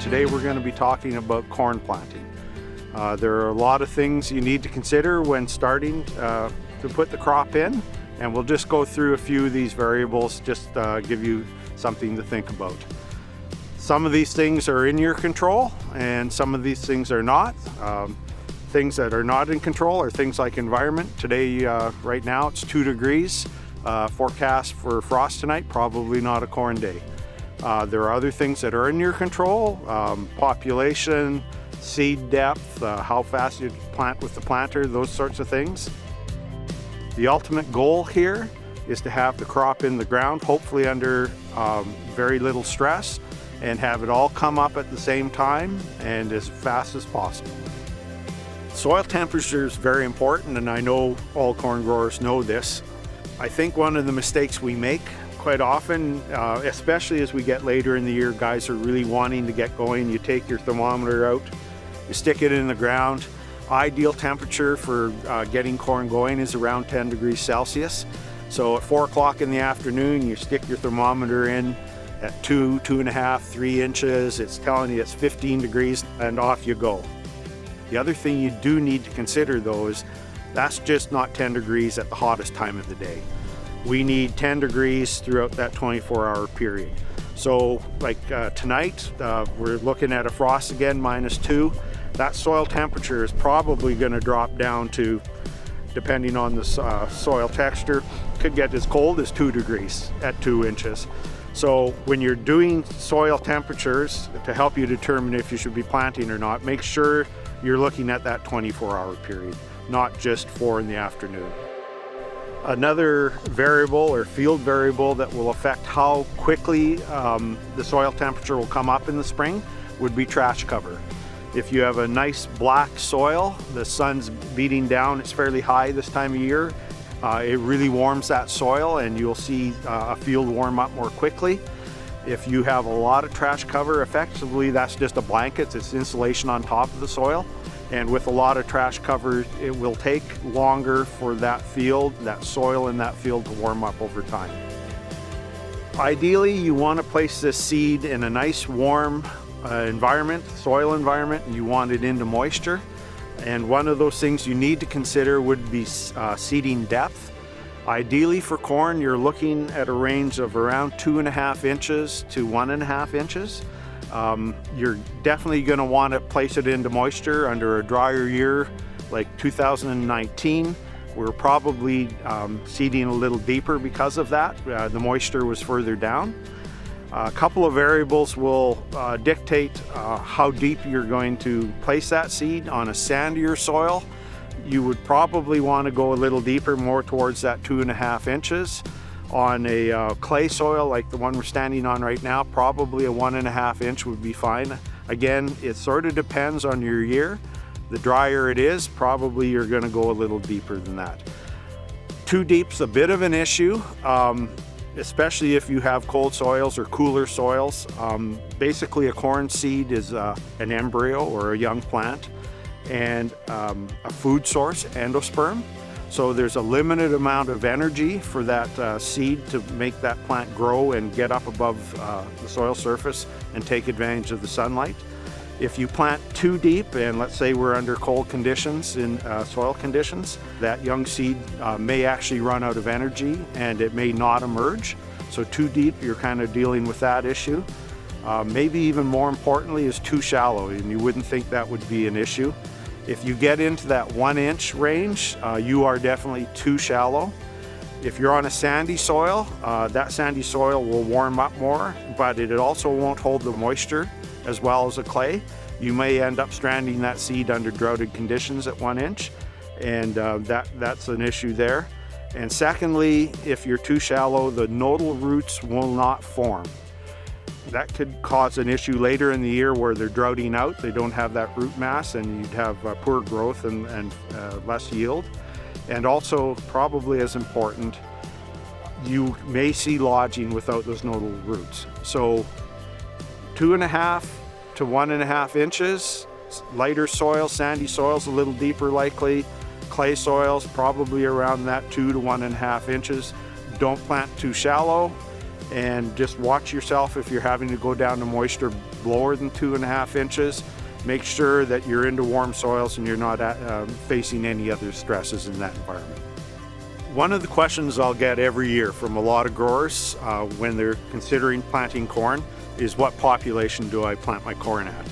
Today we're going to be talking about corn planting. There are a lot of things you need to consider when starting to put the crop in, and we'll just go through a few of these variables, just give you something to think about. Some of these things are in your control and some of these things are not. Things that are not in control are things like environment. Today, right now, it's 2 degrees. Forecast for frost tonight, probably not a corn day. There are other things that are in your control, population, seed depth, how fast you plant with the planter, those sorts of things. The ultimate goal here is to have the crop in the ground, hopefully under very little stress, and have it all come up at the same time and as fast as possible. Soil temperature is very important, and I know all corn growers know this. I think one of the mistakes we make quite often, especially as we get later in the year, guys are really wanting to get going. You take your thermometer out, you stick it in the ground. Ideal temperature for getting corn going is around 10 degrees Celsius. So at 4 o'clock in the afternoon, you stick your thermometer in at 2, 2.5, 3 inches. It's telling you it's 15 degrees and off you go. The other thing you do need to consider though is that's just not 10 degrees at the hottest time of the day. We need 10 degrees throughout that 24-hour period. So like tonight, we're looking at a frost again, -2. That soil temperature is probably going to drop down to, depending on the soil texture, could get as cold as 2 degrees at 2 inches. So when you're doing soil temperatures to help you determine if you should be planting or not, make sure you're looking at that 24-hour period, not just 4 in the afternoon. Another variable or field variable that will affect how quickly the soil temperature will come up in the spring would be trash cover. If you have a nice black soil, the sun's beating down, it's fairly high this time of year, it really warms that soil and you'll see a field warm up more quickly. If you have a lot of trash cover, effectively that's just a blanket, it's insulation on top of the soil. And with a lot of trash cover, it will take longer for that field, that soil in that field to warm up over time. Ideally, you want to place this seed in a nice warm environment, soil environment, and you want it into moisture. And one of those things you need to consider would be seeding depth. Ideally for corn, you're looking at a range of around 2.5 inches to 1.5 inches. You're definitely going to want to place it into moisture under a drier year like 2019. We're probably seeding a little deeper because of that. The moisture was further down. A couple of variables will dictate how deep you're going to place that seed. On a sandier soil, you would probably want to go a little deeper, more towards that 2.5 inches. On a clay soil like the one we're standing on right now, probably a 1.5 inch would be fine. Again, it sort of depends on your year. The drier it is, probably you're going to go a little deeper than that. Too deep's a bit of an issue, especially if you have cold soils or cooler soils. Basically a corn seed is an embryo or a young plant and a food source, endosperm. So there's a limited amount of energy for that seed to make that plant grow and get up above the soil surface and take advantage of the sunlight. If you plant too deep, and let's say we're under cold conditions in soil conditions, that young seed may actually run out of energy and it may not emerge. So too deep, you're kind of dealing with that issue. Maybe even more importantly is too shallow, and you wouldn't think that would be an issue. If you get into that 1 inch range, you are definitely too shallow. If you're on a sandy soil, that sandy soil will warm up more, but it also won't hold the moisture as well as a clay. You may end up stranding that seed under droughted conditions at 1 inch, and that's an issue there. And secondly, if you're too shallow, the nodal roots will not form. That could cause an issue later in the year where they're droughting out, they don't have that root mass, and you'd have poor growth and less yield. And also, probably as important, you may see lodging without those nodal roots. So 2.5 to 1.5 inches, lighter soil, sandy soils a little deeper likely, clay soils probably around that 2 to 1.5 inches. Don't plant too shallow. and just watch yourself if you're having to go down to moisture lower than 2.5 inches. Make sure that you're into warm soils and you're not facing any other stresses in that environment. One of the questions I'll get every year from a lot of growers when they're considering planting corn is, what population do I plant my corn at?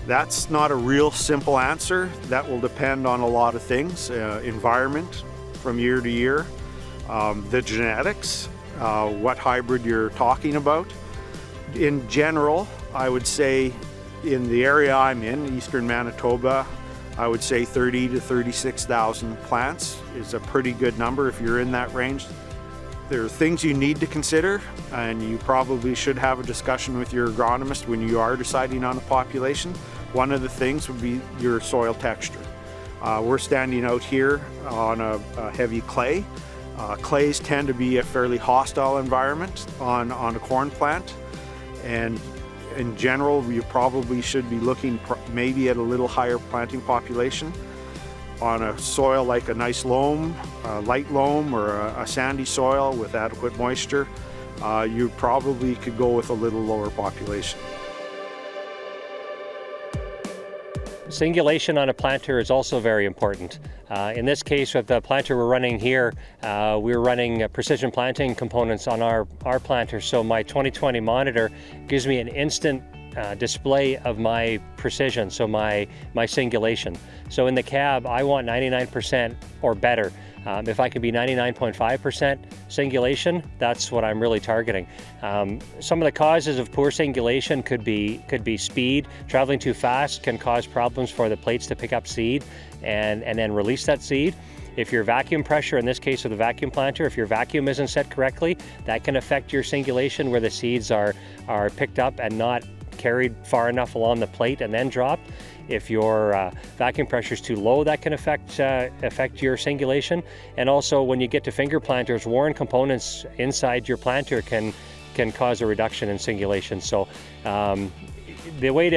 That's not a real simple answer. That will depend on a lot of things, environment from year to year, the genetics, what hybrid you're talking about. In general, I would say in the area I'm in, eastern Manitoba, I would say 30 to 36,000 plants is a pretty good number if you're in that range. There are things you need to consider, and you probably should have a discussion with your agronomist when you are deciding on a population. One of the things would be your soil texture. We're standing out here on a heavy clay. Clays tend to be a fairly hostile environment on a corn plant, and in general, you probably should be looking maybe at a little higher planting population. On a soil like a nice loam, a light loam, or a sandy soil with adequate moisture, you probably could go with a little lower population. Singulation on a planter is also very important. In this case, with the planter we're running here, we're running precision planting components on our planter. So my 2020 monitor gives me an instant display of my precision, so my singulation. So in the cab, I want 99% or better. If I can be 99.5% singulation, that's what I'm really targeting. Some of the causes of poor singulation could be speed. Traveling too fast can cause problems for the plates to pick up seed and then release that seed. If your vacuum pressure, in this case with the vacuum planter, if your vacuum isn't set correctly, that can affect your singulation, where the seeds are picked up and not carried far enough along the plate and then dropped. If your vacuum pressure is too low, that can affect your singulation. And also, when you get to finger planters, worn components inside your planter can cause a reduction in singulation. So the way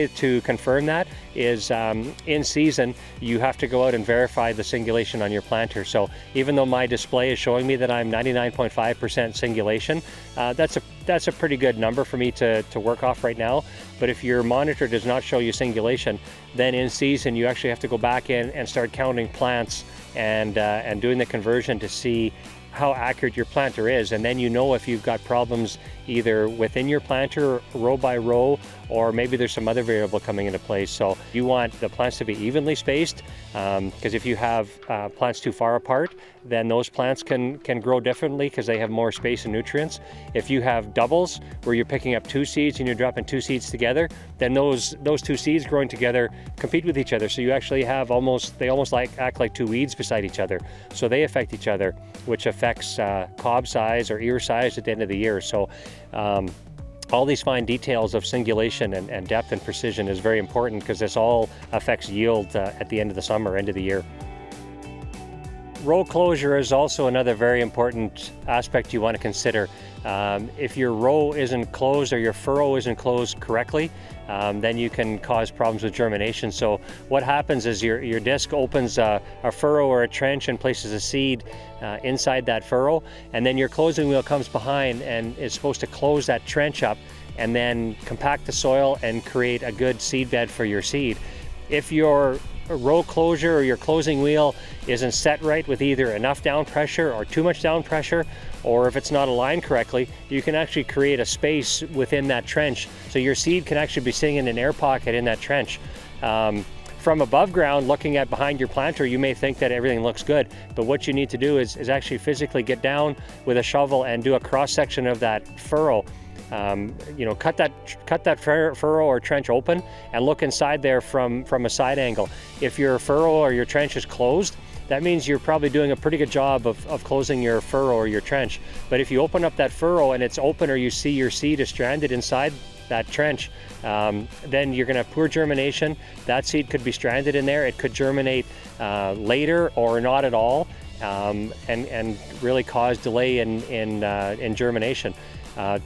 to confirm that is in season, you have to go out and verify the singulation on your planter. So even though my display is showing me that I'm 99.5% singulation, that's a pretty good number for me to work off right now. But if your monitor does not show you singulation, then in season you actually have to go back in and start counting plants and doing the conversion to see how accurate your planter is, and then you know if you've got problems either within your planter, row by row, or maybe there's some other variable coming into play. So you want the plants to be evenly spaced, because if you have plants too far apart, then those plants can grow differently because they have more space and nutrients. If you have doubles where you're picking up 2 seeds and you're dropping 2 seeds together, then those 2 seeds growing together compete with each other. So you actually have they almost act like 2 weeds beside each other. So they affect each other, which affects cob size or ear size at the end of the year. So all these fine details of singulation and depth and precision is very important, because this all affects yield at the end of the summer, end of the year. Row closure is also another very important aspect you want to consider. If your row isn't closed or your furrow isn't closed correctly, then you can cause problems with germination. So what happens is your disc opens a furrow or a trench and places a seed inside that furrow, and then your closing wheel comes behind and is supposed to close that trench up and then compact the soil and create a good seed bed for your seed. If your row closure or your closing wheel isn't set right with either enough down pressure or too much down pressure, or if it's not aligned correctly, you can actually create a space within that trench. So your seed can actually be sitting in an air pocket in that trench. From above ground, looking at behind your planter, you may think that everything looks good, but what you need to do is actually physically get down with a shovel and do a cross section of that furrow. Cut that furrow or trench open and look inside there from a side angle. If your furrow or your trench is closed, that means you're probably doing a pretty good job of closing your furrow or your trench. But if you open up that furrow and it's open, or you see your seed is stranded inside that trench, then you're going to have poor germination. That seed could be stranded in there. It could germinate later or not at all, and really cause delay in germination.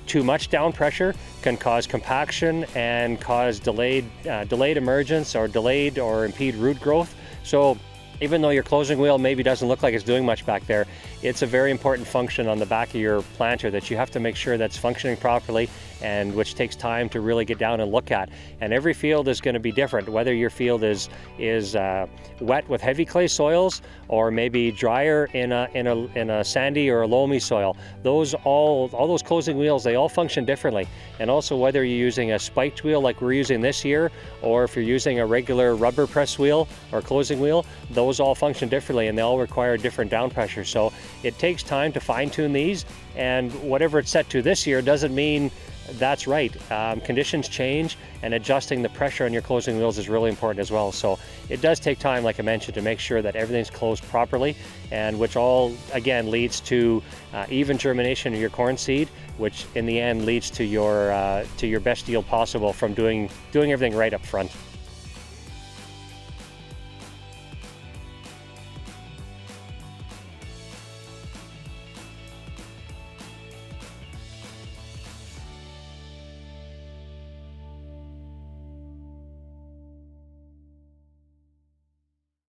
Too much down pressure can cause compaction and cause delayed emergence, or delayed or impede root growth. So even though your closing wheel maybe doesn't look like it's doing much back there, it's a very important function on the back of your planter that you have to make sure that's functioning properly, and which takes time to really get down and look at. And every field is going to be different, whether your field is wet with heavy clay soils or maybe drier in a sandy or a loamy soil. All those closing wheels, they all function differently. And also whether you're using a spiked wheel like we're using this year, or if you're using a regular rubber press wheel or closing wheel, those all function differently and they all require different down pressure. So it takes time to fine tune these, and whatever it's set to this year doesn't mean that's right. Conditions change, and adjusting the pressure on your closing wheels is really important as well. So it does take time, like I mentioned, to make sure that everything's closed properly, and which all again leads to even germination of your corn seed, which in the end leads to your best yield possible from doing everything right up front.